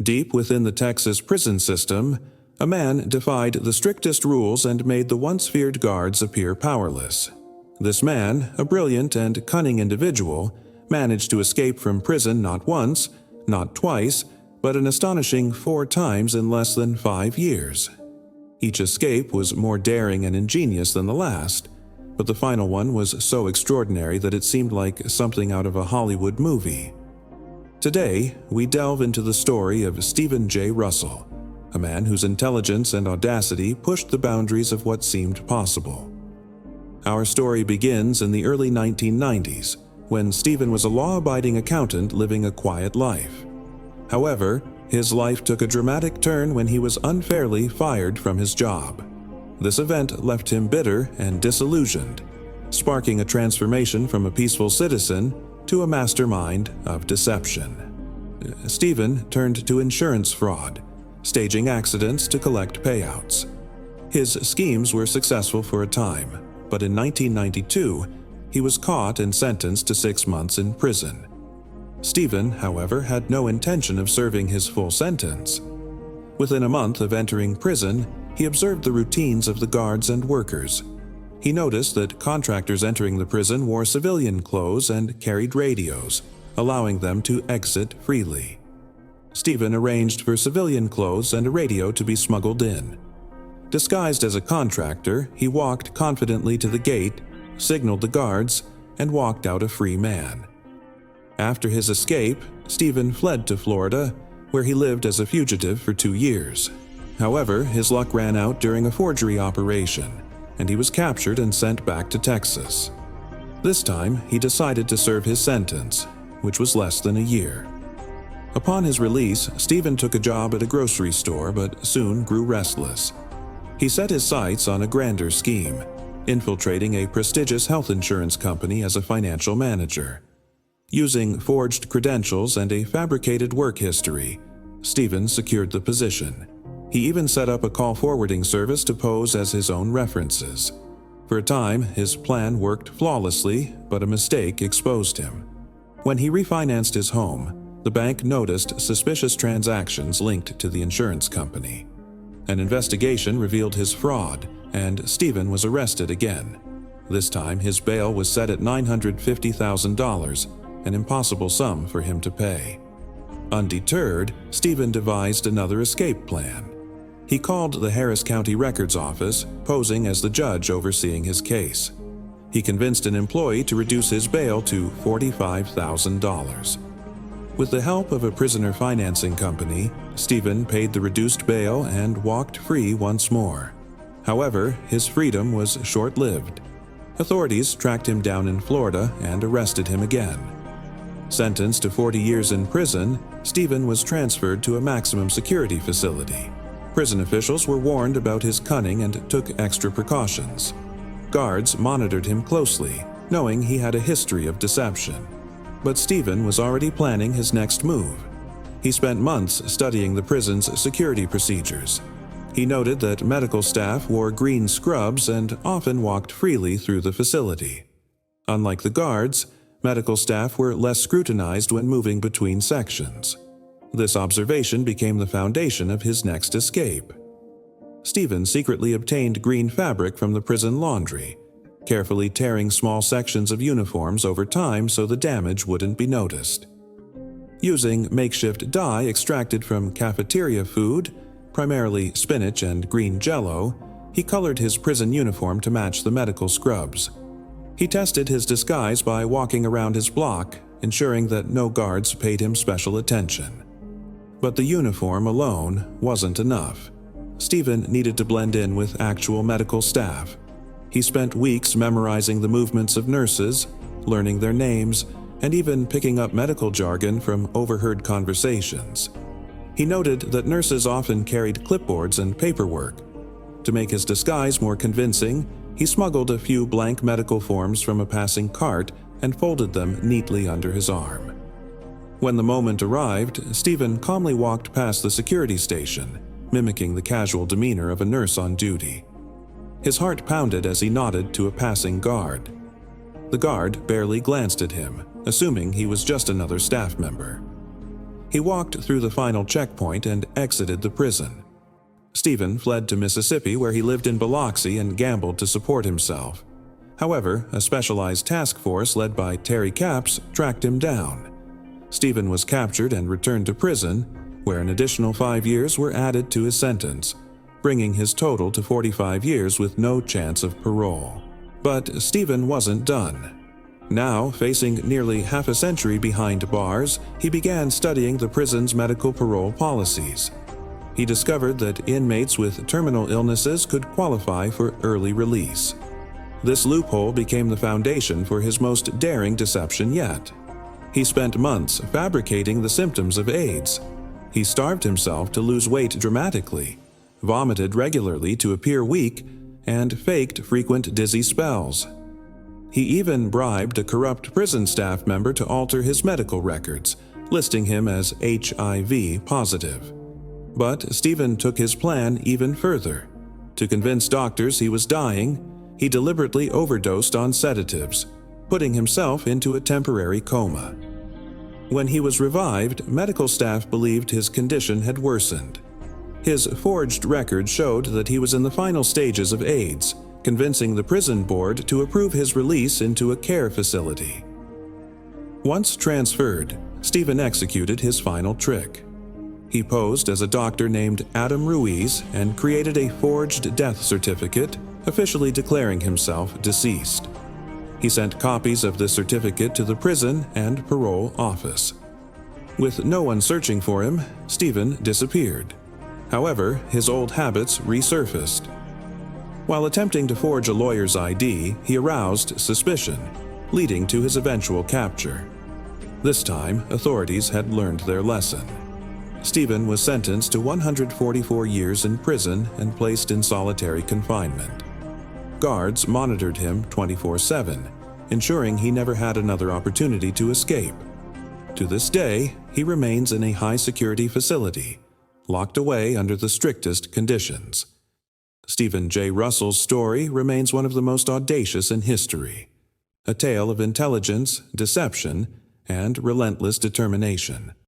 Deep within the Texas prison system, a man defied the strictest rules and made the once feared guards appear powerless. This man, a brilliant and cunning individual, managed to escape from prison not once, not twice, but an astonishing 4 times in less than 5 years. Each escape was more daring and ingenious than the last, but the final one was so extraordinary that it seemed like something out of a Hollywood movie. Today, we delve into the story of Stephen J. Russell, a man whose intelligence and audacity pushed the boundaries of what seemed possible. Our story begins in the early 1990s, when Stephen was a law-abiding accountant living a quiet life. However, his life took a dramatic turn when he was unfairly fired from his job. This event left him bitter and disillusioned, sparking a transformation from a peaceful citizen to a mastermind of deception. Stephen turned to insurance fraud, staging accidents to collect payouts. His schemes were successful for a time, but in 1992, he was caught and sentenced to 6 months in prison. Stephen, however, had no intention of serving his full sentence. Within a month of entering prison, he observed the routines of the guards and workers. He noticed that contractors entering the prison wore civilian clothes and carried radios, allowing them to exit freely. Stephen arranged for civilian clothes and a radio to be smuggled in. Disguised as a contractor, he walked confidently to the gate, signaled the guards, and walked out a free man. After his escape, Stephen fled to Florida, where he lived as a fugitive for 2 years. However, his luck ran out during a forgery operation, and he was captured and sent back to Texas. This time, he decided to serve his sentence, which was less than a year. Upon his release, Stephen took a job at a grocery store but soon grew restless. He set his sights on a grander scheme, infiltrating a prestigious health insurance company as a financial manager. Using forged credentials and a fabricated work history, Stephen secured the position. He even set up a call forwarding service to pose as his own references. For a time, his plan worked flawlessly, but a mistake exposed him. When he refinanced his home, the bank noticed suspicious transactions linked to the insurance company. An investigation revealed his fraud, and Stephen was arrested again. This time, his bail was set at $950,000, an impossible sum for him to pay. Undeterred, Stephen devised another escape plan. He called the Harris County Records Office, posing as the judge overseeing his case. He convinced an employee to reduce his bail to $45,000. With the help of a prisoner financing company, Stephen paid the reduced bail and walked free once more. However, his freedom was short-lived. Authorities tracked him down in Florida and arrested him again. Sentenced to 40 years in prison, Stephen was transferred to a maximum security facility. Prison officials were warned about his cunning and took extra precautions. Guards monitored him closely, knowing he had a history of deception. But Stephen was already planning his next move. He spent months studying the prison's security procedures. He noted that medical staff wore green scrubs and often walked freely through the facility. Unlike the guards, medical staff were less scrutinized when moving between sections. This observation became the foundation of his next escape. Stephen secretly obtained green fabric from the prison laundry, carefully tearing small sections of uniforms over time so the damage wouldn't be noticed. Using makeshift dye extracted from cafeteria food, primarily spinach and green jello, he colored his prison uniform to match the medical scrubs. He tested his disguise by walking around his block, ensuring that no guards paid him special attention. But the uniform alone wasn't enough. Stephen needed to blend in with actual medical staff. He spent weeks memorizing the movements of nurses, learning their names, and even picking up medical jargon from overheard conversations. He noted that nurses often carried clipboards and paperwork. To make his disguise more convincing, he smuggled a few blank medical forms from a passing cart and folded them neatly under his arm. When the moment arrived, Stephen calmly walked past the security station, mimicking the casual demeanor of a nurse on duty. His heart pounded as he nodded to a passing guard. The guard barely glanced at him, assuming he was just another staff member. He walked through the final checkpoint and exited the prison. Stephen fled to Mississippi, where he lived in Biloxi and gambled to support himself. However, a specialized task force led by Terry Capps tracked him down. Stephen was captured and returned to prison, where an additional 5 years were added to his sentence, bringing his total to 45 years with no chance of parole. But Stephen wasn't done. Now, facing nearly half a century behind bars, he began studying the prison's medical parole policies. He discovered that inmates with terminal illnesses could qualify for early release. This loophole became the foundation for his most daring deception yet. He spent months fabricating the symptoms of AIDS. He starved himself to lose weight dramatically, vomited regularly to appear weak, and faked frequent dizzy spells. He even bribed a corrupt prison staff member to alter his medical records, listing him as HIV positive. But Stephen took his plan even further. To convince doctors he was dying, he deliberately overdosed on sedatives, putting himself into a temporary coma. When he was revived, medical staff believed his condition had worsened. His forged record showed that he was in the final stages of AIDS, convincing the prison board to approve his release into a care facility. Once transferred, Stephen executed his final trick. He posed as a doctor named Adam Ruiz and created a forged death certificate, officially declaring himself deceased. He sent copies of the certificate to the prison and parole office. With no one searching for him, Stephen disappeared. However, his old habits resurfaced. While attempting to forge a lawyer's ID, he aroused suspicion, leading to his eventual capture. This time, authorities had learned their lesson. Stephen was sentenced to 144 years in prison and placed in solitary confinement. Guards monitored him 24/7, ensuring he never had another opportunity to escape. To this day, he remains in a high-security facility, locked away under the strictest conditions. Stephen J. Russell's story remains one of the most audacious in history, a tale of intelligence, deception, and relentless determination.